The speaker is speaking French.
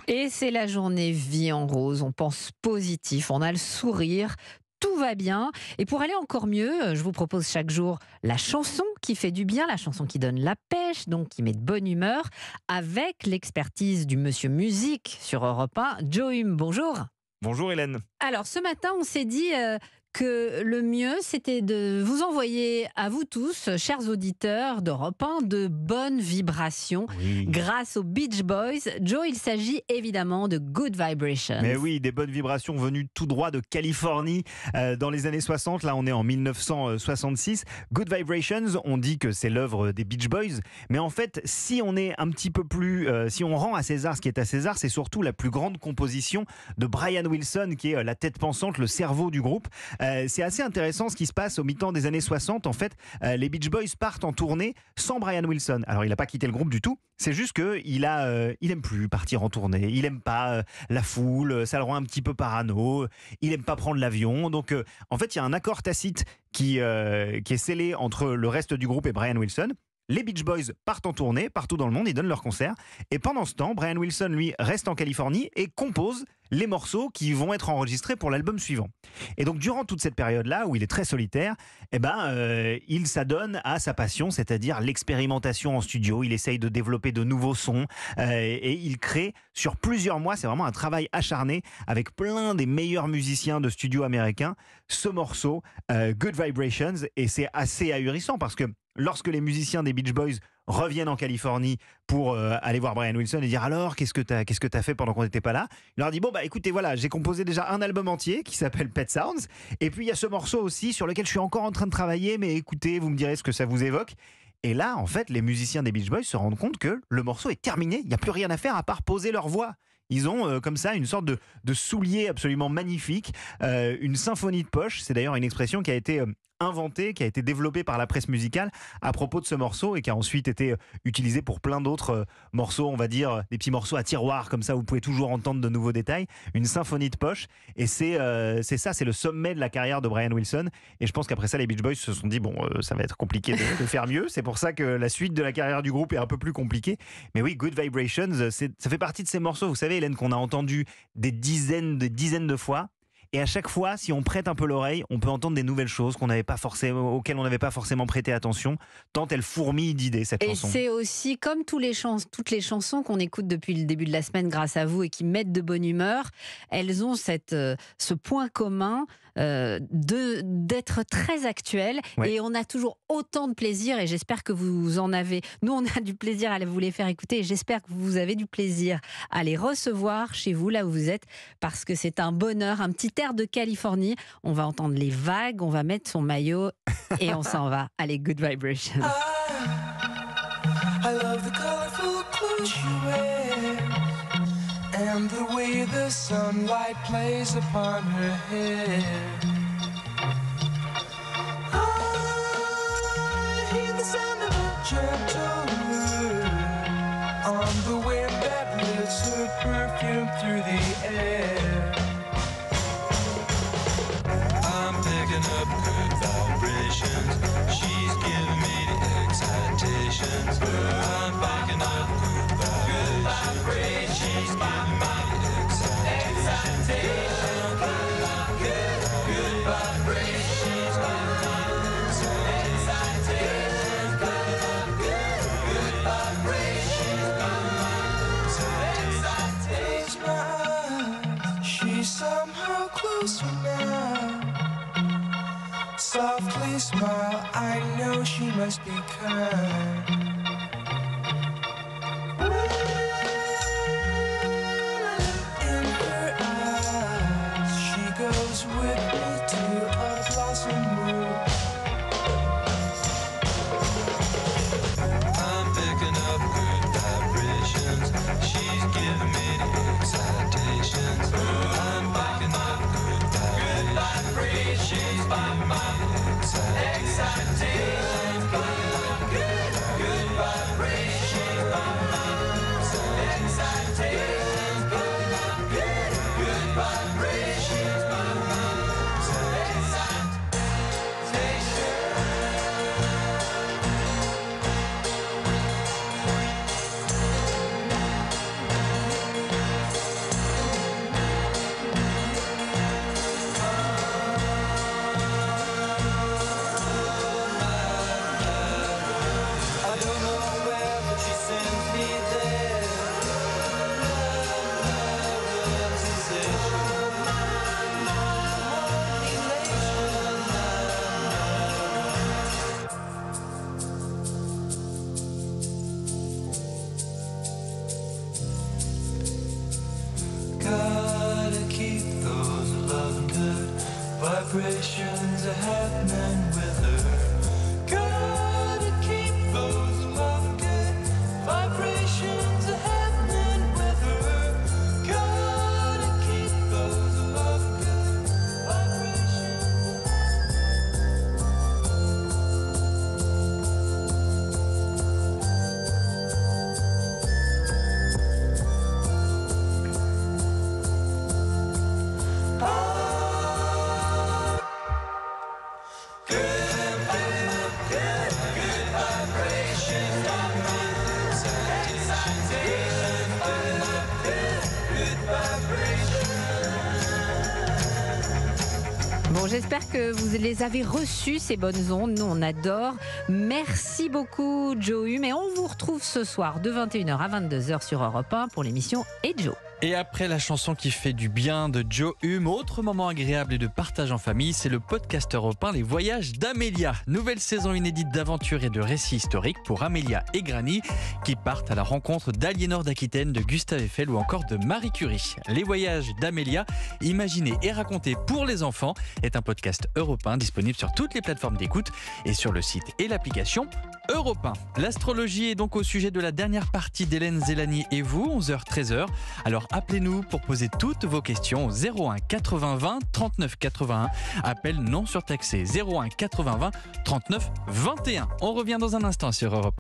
Et c'est la journée vie en rose, on pense positif, on a le sourire, tout va bien. Et pour aller encore mieux, je vous propose chaque jour la chanson qui fait du bien, la chanson qui donne la pêche, donc qui met de bonne humeur, avec l'expertise du monsieur musique sur Europe 1, Joe Hume. Bonjour. Bonjour Hélène. Alors ce matin, on s'est dit que le mieux, c'était de vous envoyer à vous tous, chers auditeurs d'Europe 1, de bonnes vibrations Oui. grâce aux Beach Boys. Joe, il s'agit évidemment de Good Vibrations. Mais oui, des bonnes vibrations venues tout droit de Californie dans les années 60. Là, on est en 1966. Good Vibrations, on dit que c'est l'œuvre des Beach Boys. Mais en fait, si on est un petit peu plus... si on rend à César ce qui est à César, c'est surtout la plus grande composition de Brian Wilson, qui est la tête pensante, le cerveau du groupe. C'est assez intéressant ce qui se passe au mi-temps des années 60. En fait, les Beach Boys partent en tournée sans Brian Wilson. Alors, il n'a pas quitté le groupe du tout. C'est juste qu'il aime plus partir en tournée. Il aime pas la foule. Ça le rend un petit peu parano. Il aime pas prendre l'avion. Donc, en fait, il y a un accord tacite qui est scellé entre le reste du groupe et Brian Wilson. Les Beach Boys partent en tournée partout dans le monde, ils donnent leurs concerts. Et pendant ce temps, Brian Wilson, lui, reste en Californie et compose les morceaux qui vont être enregistrés pour l'album suivant. Et donc, durant toute cette période-là, où il est très solitaire, il s'adonne à sa passion, c'est-à-dire l'expérimentation en studio. Il essaye de développer de nouveaux sons et il crée sur plusieurs mois, c'est vraiment un travail acharné avec plein des meilleurs musiciens de studio américains, ce morceau, Good Vibrations. Et c'est assez ahurissant parce que lorsque les musiciens des Beach Boys reviennent en Californie pour aller voir Brian Wilson et dire alors qu'est-ce que t'as fait pendant qu'on n'était pas là, il leur dit écoutez, voilà, j'ai composé déjà un album entier qui s'appelle Pet Sounds, et puis il y a ce morceau aussi sur lequel je suis encore en train de travailler, mais écoutez, vous me direz ce que ça vous évoque. Et là, en fait, les musiciens des Beach Boys se rendent compte que le morceau est terminé, il n'y a plus rien à faire à part poser leur voix. Ils ont comme ça une sorte de soulier absolument magnifique, une symphonie de poche. C'est d'ailleurs une expression qui a été inventée, qui a été développée par la presse musicale à propos de ce morceau et qui a ensuite été utilisée pour plein d'autres morceaux, on va dire des petits morceaux à tiroir, comme ça vous pouvez toujours entendre de nouveaux détails. Une symphonie de poche, et c'est ça, c'est le sommet de la carrière de Brian Wilson. Et je pense qu'après ça, les Beach Boys se sont dit ça va être compliqué de faire mieux. C'est pour ça que la suite de la carrière du groupe est un peu plus compliquée. Mais oui, Good Vibrations, ça fait partie de ces morceaux, vous savez Hélène, qu'on a entendu des dizaines de fois. Et à chaque fois, si on prête un peu l'oreille, on peut entendre des nouvelles choses auxquelles on n'avait pas forcément prêté attention, tant elle fourmille d'idées, cette chanson. Et c'est aussi comme toutes les chansons qu'on écoute depuis le début de la semaine grâce à vous et qui mettent de bonne humeur, elles ont ce point commun d'être très actuelles, ouais. Et on a toujours autant de plaisir, et j'espère que vous en avez. Nous, on a du plaisir à vous les faire écouter, et j'espère que vous avez du plaisir à les recevoir chez vous, là où vous êtes, parce que c'est un bonheur, un petit air de Californie. On va entendre les vagues, on va mettre son maillot et on s'en va. Allez, Good Vibrations. I love the colorful clothes you wear and the way the sunlight plays upon her hair. I hear the sound of a gentle word on the wind that lifts her perfume through the air. I'm picking up good vibrations. She's giving me the excitations. I'm picking up good vibrations. She's giving me the excitations. Good vibrations. She's giving me the excitations. Good vibrations. Close my eyes. She's somehow closer now. Softly smile, I know she must be kind. In her eyes, she goes with me to a blossom room. I'm picking up good vibrations. She's giving me the excitations. I'm picking up good vibrations. She's giving me the excitations. Good are happening with her. Gotta keep those love good vibrations are happening with her. Gotta keep those love good vibrations. Bon, j'espère que vous les avez reçus, ces bonnes ondes. Nous, on adore. Merci beaucoup, Joe Hume. Et on vous retrouve ce soir de 21h à 22h sur Europe 1 pour l'émission Et Joe. Et après la chanson qui fait du bien de Joe Hume, autre moment agréable et de partage en famille, c'est le podcast européen Les Voyages d'Amélia. Nouvelle saison inédite d'aventures et de récits historiques pour Amélia et Granny qui partent à la rencontre d'Aliénor d'Aquitaine, de Gustave Eiffel ou encore de Marie Curie. Les Voyages d'Amélia, imaginés et racontés pour les enfants, est un podcast européen disponible sur toutes les plateformes d'écoute et sur le site et l'application Europe 1. L'astrologie est donc au sujet de la dernière partie d'Hélène Zélani et vous, 11h-13h. Alors appelez-nous pour poser toutes vos questions au 01 80 20 39 81. Appel non surtaxé 01 80 20 39 21. On revient dans un instant sur Europe 1.